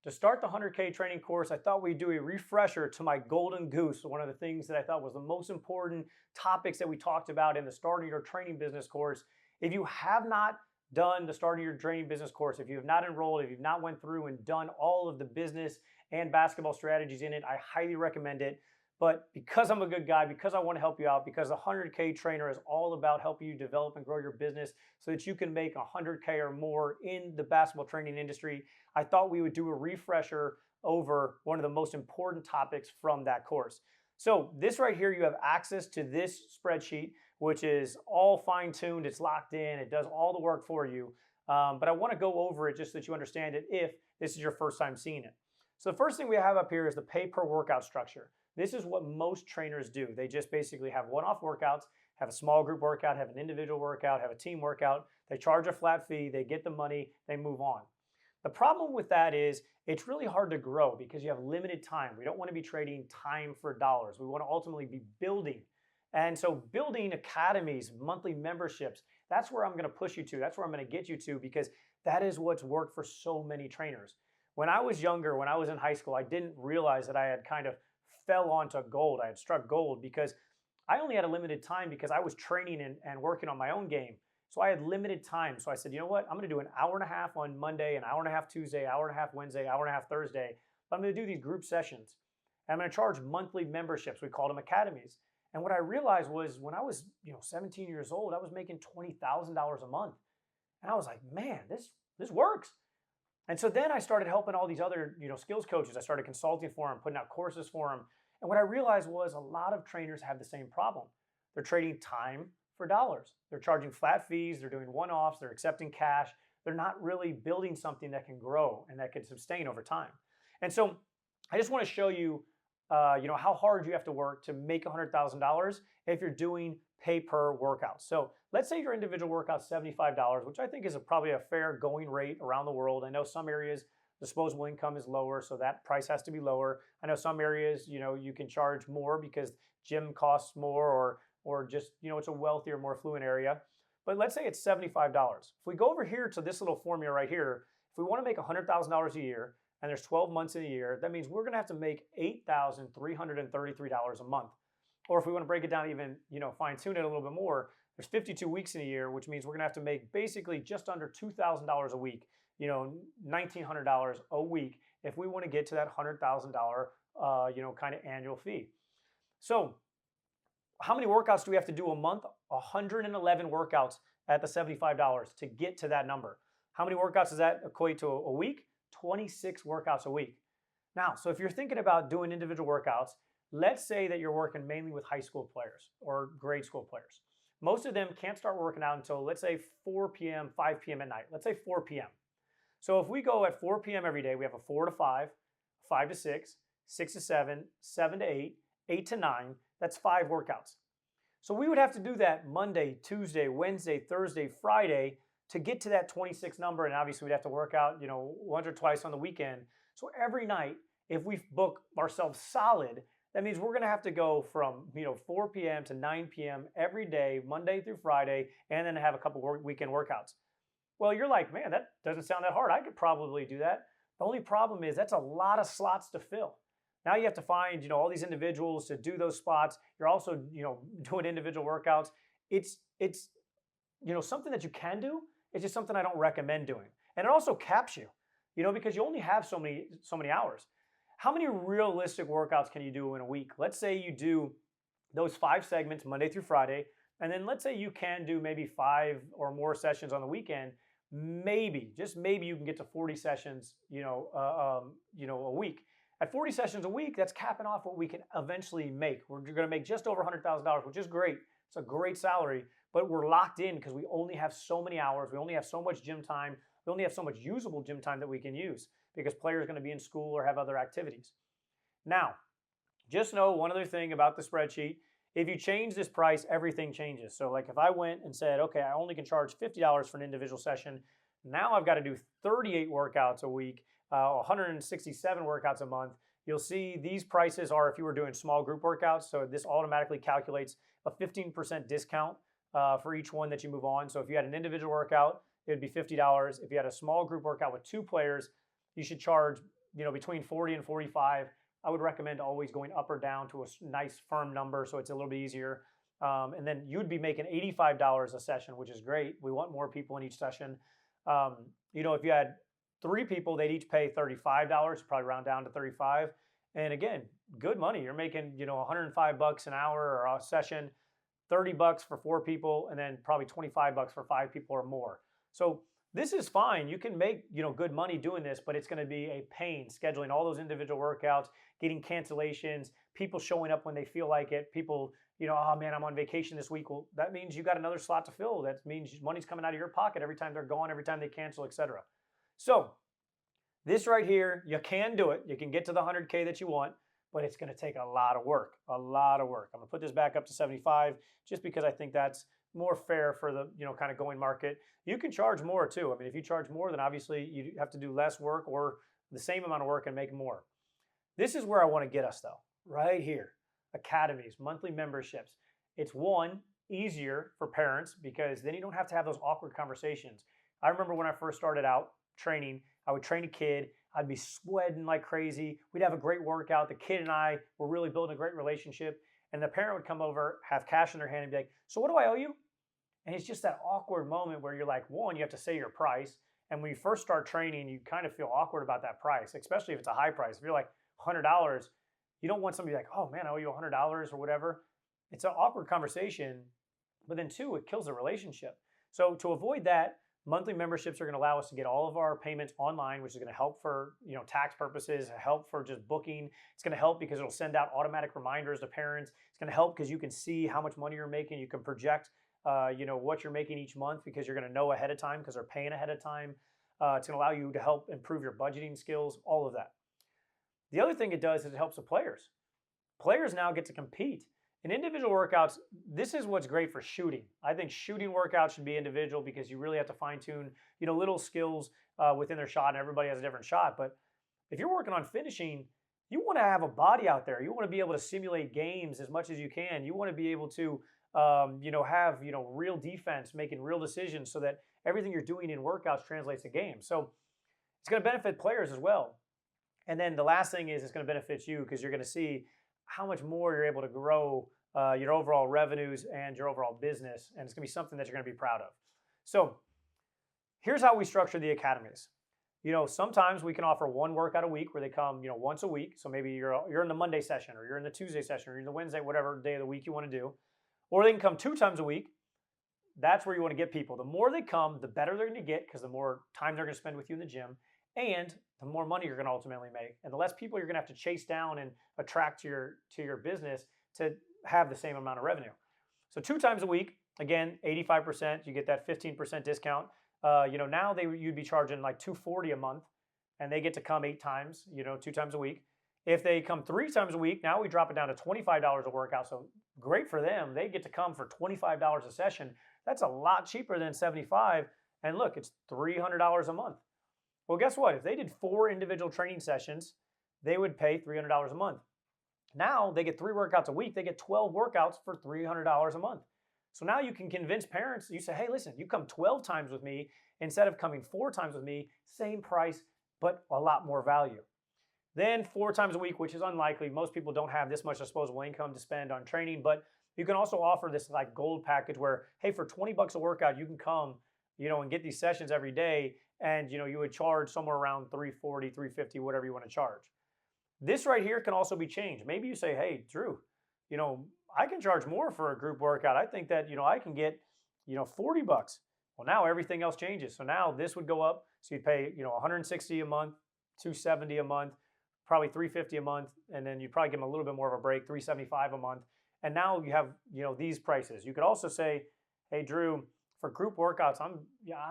To start the 100K training course, I thought we'd do a refresher to my golden goose, one of the things that I thought was the most important topics that we talked about in the Starting Your Training Business course. If you have not done the Starting Your Training Business course, if you have not enrolled, if you've not went through and done all of the business and basketball strategies in it, I highly recommend it. But because I'm a good guy, because I want to help you out, because the 100K trainer is all about helping you develop and grow your business so that you can make 100K or more in the basketball training industry, I thought we would do a refresher over one of the most important topics from that course. So this right here, you have access to this spreadsheet, which is all fine-tuned, it's locked in, it does all the work for you. But I want to go over it just so that you understand it if this is your first time seeing it. So the first thing we have up here is the pay per workout structure. This is what most trainers do. They just basically have one-off workouts, have a small group workout, have an individual workout, have a team workout. They charge a flat fee, they get the money, they move on. The problem with that is it's really hard to grow because you have limited time. We don't want to be trading time for dollars. We want to ultimately be building. And so building academies, monthly memberships, that's where I'm going to push you to. That's where I'm going to get you to because that is what's worked for so many trainers. When I was younger, when I was in high school, I didn't realize that I had kind of fell onto gold. I had struck gold because I only had a limited time because I was training and working on my own game. So I had limited time. So I said, you know what? I'm going to do an hour and a half on Monday, an hour and a half Tuesday, hour and a half Wednesday, hour and a half Thursday. But I'm going to do these group sessions. And I'm going to charge monthly memberships. We called them academies. And what I realized was when I was, 17 years old, I was making $20,000 a month. And I was like, man, this works. And so then I started helping all these other, skills coaches. I started consulting for them, putting out courses for them. And what I realized was a lot of trainers have the same problem. They're trading time for dollars. They're charging flat fees. They're doing one-offs. They're accepting cash. They're not really building something that can grow and that can sustain over time. And so I just want to show you, how hard you have to work to make $100,000 if you're doing pay per workout. So let's say your individual workout's $75, which I think is probably a fair going rate around the world. I know some areas disposable income is lower, so that price has to be lower. I know some areas, you can charge more because gym costs more or just, it's a wealthier, more affluent area. But let's say it's $75. If we go over here to this little formula right here, if we want to make $100,000 a year and there's 12 months in a year, that means we're going to have to make $8,333 a month. Or if we want to break it down even, fine tune it a little bit more, there's 52 weeks in a year, which means we're going to have to make basically just under $2,000 a week, $1,900 a week if we want to get to that $100,000, kind of annual fee. So how many workouts do we have to do a month? 111 workouts at the $75 to get to that number. How many workouts does that equate to a week? 26 workouts a week. Now, so if you're thinking about doing individual workouts, let's say that you're working mainly with high school players or grade school players. Most of them can't start working out until, let's say, 4 p.m., 5 p.m. at night. Let's say 4 p.m. So if we go at 4 p.m. every day, we have a 4 to 5, 5 to 6, 6 to 7, 7 to 8, 8 to 9. That's 5 workouts. So we would have to do that Monday, Tuesday, Wednesday, Thursday, Friday to get to that 26 number. And obviously we'd have to work out, once or twice on the weekend. So every night, if we book ourselves solid, that means we're going to have to go from 4 p.m. to 9 p.m. every day, Monday through Friday, and then have a couple weekend workouts. Well, you're like, man, that doesn't sound that hard. I could probably do that. The only problem is that's a lot of slots to fill. Now you have to find all these individuals to do those spots. You're also doing individual workouts. It's something that you can do. It's just something I don't recommend doing, and it also caps you, because you only have so many hours. How many realistic workouts can you do in a week? Let's say you do those 5 segments Monday through Friday, and then let's say you can do maybe 5 or more sessions on the weekend. Maybe, just maybe, you can get to 40 sessions, a week. At 40 sessions a week, that's capping off what we can eventually make. We're going to make just over $100,000, which is great. It's a great salary, but we're locked in because we only have so many hours. We only have so much gym time. We only have so much usable gym time that we can use because players are going to be in school or have other activities. Now, just know one other thing about the spreadsheet. If you change this price, everything changes. So like if I went and said, okay, I only can charge $50 for an individual session, now I've got to do 38 workouts a week, 167 workouts a month. You'll see these prices are if you were doing small group workouts. So this automatically calculates a 15% discount for each one that you move on. So if you had an individual workout, it would be $50. If you had a small group workout with 2 players, you should charge between 40 and 45. I would recommend always going up or down to a nice firm number so it's a little bit easier. And then you'd be making $85 a session, which is great. We want more people in each session. If you had 3 people, they'd each pay $35, probably round down to 35. And again, good money. You're making, $105 an hour or a session, $30 for 4 people, and then probably $25 for 5 people or more. So this is fine. You can make, good money doing this, but it's going to be a pain scheduling all those individual workouts, getting cancellations, people showing up when they feel like it, people, oh man, I'm on vacation this week. Well, that means you got another slot to fill. That means money's coming out of your pocket every time they're gone, every time they cancel, etc. So this right here, you can do it. You can get to the 100K that you want, but it's going to take a lot of work, a lot of work. I'm going to put this back up to 75 just because I think that's more fair for the, kind of going market. You can charge more too. I mean, if you charge more, then obviously you have to do less work or the same amount of work and make more. This is where I want to get us though, right here. Academies, monthly memberships. It's easier for parents because then you don't have to have those awkward conversations. I remember when I first started out training, I would train a kid. I'd be sweating like crazy. We'd have a great workout. The kid and I were really building a great relationship. And the parent would come over, have cash in their hand and be like, so what do I owe you? And it's just that awkward moment where you're like, one, you have to say your price. And when you first start training, you kind of feel awkward about that price, especially if it's a high price. If you're like $100, you don't want somebody like, oh man, I owe you $100 or whatever. It's an awkward conversation. But then 2, it kills the relationship. So to avoid that, monthly memberships are going to allow us to get all of our payments online, which is going to help for tax purposes, help for just booking. It's going to help because it'll send out automatic reminders to parents. It's going to help because you can see how much money you're making. You can project, what you're making each month because you're going to know ahead of time because they're paying ahead of time. It's going to allow you to help improve your budgeting skills, all of that. The other thing it does is it helps the players. Players now get to compete. In individual workouts, this is what's great for shooting. I think shooting workouts should be individual because you really have to fine tune, little skills within their shot, and everybody has a different shot. But if you're working on finishing, you want to have a body out there. You want to be able to simulate games as much as you can. You want to be able to, have, real defense, making real decisions so that everything you're doing in workouts translates to games. So it's going to benefit players as well. And then the last thing is it's going to benefit you because you're going to see how much more you're able to grow your overall revenues and your overall business. And it's going to be something that you're going to be proud of. So here's how we structure the academies. Sometimes we can offer 1 workout a week where they come, once a week. So maybe you're in the Monday session or you're in the Tuesday session or you're in the Wednesday, whatever day of the week you want to do. Or they can come 2 times a week. That's where you want to get people. The more they come, the better they're going to get because the more time they're going to spend with you in the gym. And the more money you're going to ultimately make, and the less people you're going to have to chase down and attract to your business to have the same amount of revenue. So 2 times a week, again, 85%. You get that 15% discount. Now you'd be charging like $240 a month, and they get to come 8 times. 2 times a week. If they come 3 times a week, now we drop it down to $25 a workout. So great for them. They get to come for $25 a session. That's a lot cheaper than $75. And look, it's $300 a month. Well, guess what? If they did 4 individual training sessions, they would pay $300 a month. Now they get 3 workouts a week. They get 12 workouts for $300 a month. So now you can convince parents. You say, hey, listen, you come 12 times with me instead of coming 4 times with me, same price, but a lot more value. Then 4 times a week, which is unlikely. Most people don't have this much disposable income to spend on training, but you can also offer this like gold package where, hey, for $20 a workout, you can come, and get these sessions every day. And you would charge somewhere around $340, $350, whatever you want to charge. This right here can also be changed. Maybe you say, hey, Drew, I can charge more for a group workout. I think that, I can get, $40. Well, now everything else changes. So now this would go up. So you'd pay, $160 a month, $270 a month, probably $350 a month. And then you'd probably give them a little bit more of a break, $375 a month. And now you have, these prices. You could also say, hey, Drew, for group workouts, I'm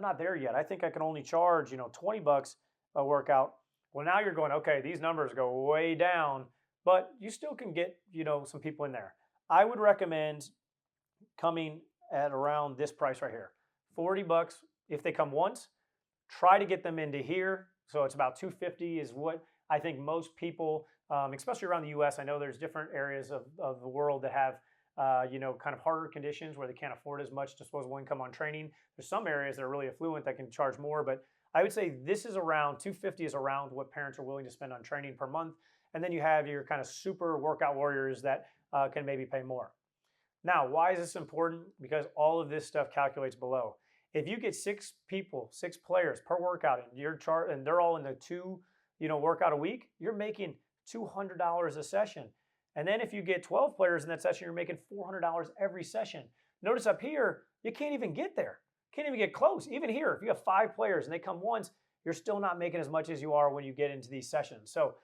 not there yet. I think I can only charge, $20 a workout. Well, now you're going, okay, these numbers go way down, but you still can get, some people in there. I would recommend coming at around this price right here, $40 if they come once. Try to get them into here. So it's about $250 is what I think most people, especially around the U.S. I know there's different areas of the world that have kind of harder conditions where they can't afford as much disposable income on training. There's some areas that are really affluent that can charge more, but I would say this is around 250 is around what parents are willing to spend on training per month. And then you have your kind of super workout warriors that can maybe pay more. Now, why is this important? Because all of this stuff calculates below. If you get 6 people, 6 players per workout in your chart, and they're all in the 2, workout a week, you're making $200 a session. And then if you get 12 players in that session, you're making $400 every session. Notice up here, you can't even get there. Can't even get close. Even here, if you have 5 players and they come once, you're still not making as much as you are when you get into these sessions. So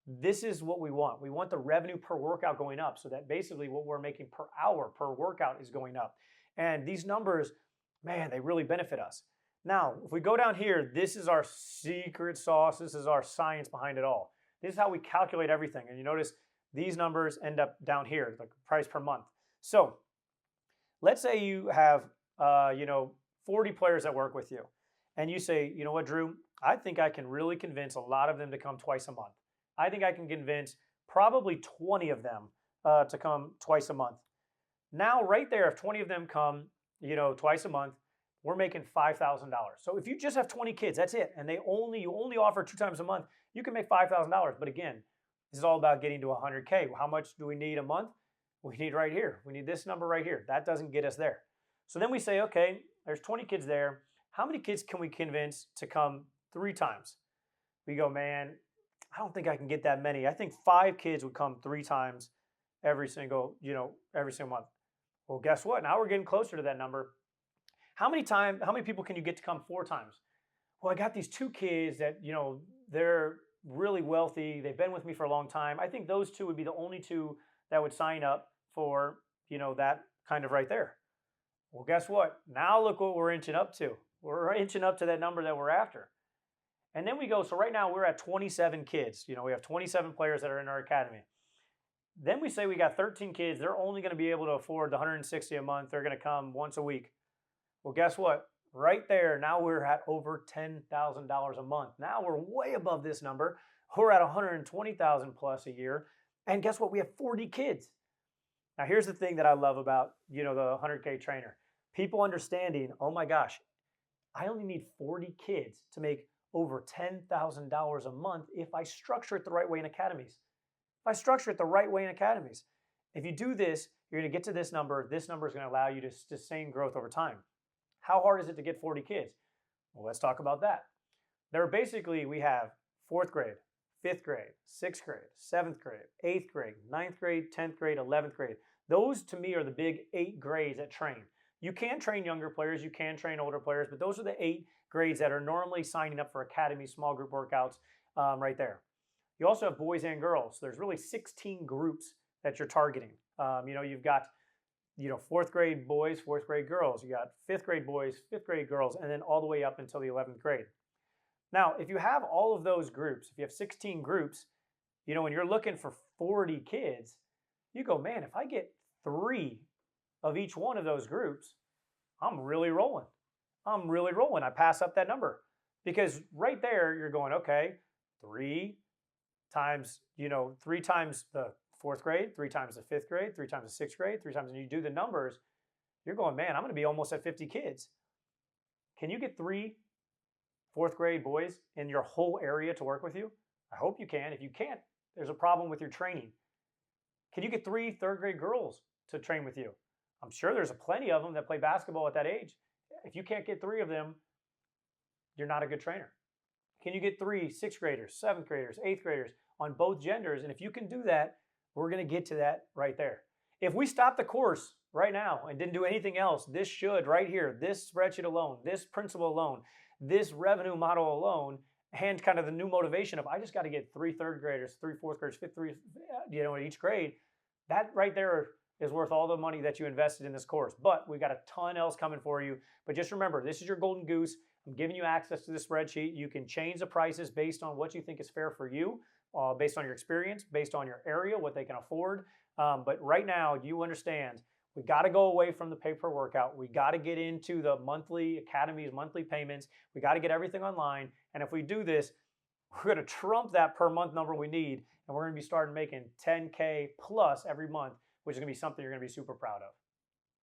this is what we want. We want the revenue per workout going up so that basically what we're making per hour per workout is going up. And these numbers, man, they really benefit us. Now, if we go down here, this is our secret sauce. This is our science behind it all. This is how we calculate everything. And you notice these numbers end up down here, the price per month. So let's say you have, 40 players that work with you. And you say, you know what, Drew, I think I can really convince a lot of them to come twice a month. I think I can convince probably 20 of them to come twice a month. Now, right there, if 20 of them come, twice a month, we're making $5,000. So if you just have 20 kids, that's it, and you only offer 2 times a month, you can make $5,000. But again, this is all about getting to 100K. How much do we need a month? We need right here. We need this number right here. That doesn't get us there. So then we say, okay, there's 20 kids there. How many kids can we convince to come 3 times? We go, man, I don't think I can get that many. I think 5 kids would come 3 times every single month. Well, guess what? Now we're getting closer to that number. How many people can you get to come 4 times? Well, I got these 2 kids that, they're really wealthy. They've been with me for a long time. I think those 2 would be the only 2 that would sign up for, that kind of right there. Well, guess what? Now look what we're inching up to. We're inching up to that number that we're after. And then we go, so right now we're at 27 kids. We have 27 players that are in our academy. Then we say we got 13 kids. They're only going to be able to afford the 160 a month. They're going to come once a week. Well, guess what? Right there, now we're at over $10,000 a month. Now we're way above this number. We're at 120,000 plus a year. And guess what? We have 40 kids. Now, here's the thing that I love about, the 100K trainer. People understanding, oh my gosh, I only need 40 kids to make over $10,000 a month if I structure it the right way in academies. If I structure it the right way in academies. If you do this, you're going to get to this number. This number is going to allow you to sustain growth over time. How hard is it to get 40 kids? Well, let's talk about that. We have 4th grade, 5th grade, 6th grade, 7th grade, 8th grade, 9th grade, 10th grade, 11th grade. Those to me are the big 8 grades that train. You can train younger players, you can train older players, but those are the 8 grades that are normally signing up for academy small group workouts right there. You also have boys and girls. So there's really 16 groups that you're targeting. You've got 4th grade boys, 4th grade girls. You got 5th grade boys, 5th grade girls, and then all the way up until the 11th grade. Now, if you have all of those groups, if you have 16 groups, when you're looking for 40 kids, you go, man, if I get 3 of each one of those groups, I'm really rolling. I pass up that number because right there you're going, okay, 3 times the 4th grade, 3 times the 5th grade, 3 times the 6th grade, 3 times, and you do the numbers, you're going, man, I'm going to be almost at 50 kids. Can you get 3 4th grade boys in your whole area to work with you? I hope you can. If you can't, there's a problem with your training. Can you get 3 3rd grade girls to train with you? I'm sure there's plenty of them that play basketball at that age. If you can't get 3 of them, you're not a good trainer. Can you get 3 6th graders, 7th graders, 8th graders on both genders? And if you can do that, we're going to get to that right there. If we stop the course right now and didn't do anything else, this should right here, this spreadsheet alone, this principle alone, this revenue model alone, and kind of the new motivation of I just got to get 3 3rd graders, 3 4th graders, 5th, 3, in each grade, that right there is worth all the money that you invested in this course. But we got a ton else coming for you. But just remember, this is your golden goose. I'm giving you access to the spreadsheet. You can change the prices based on what you think is fair for you, based on your experience, based on your area, what they can afford. But right now, you understand, we got to go away from the pay per workout. We got to get into the monthly academies, monthly payments. We got to get everything online. And if we do this, we're going to trump that per month number we need. And we're going to be starting making 10K plus every month, which is going to be something you're going to be super proud of.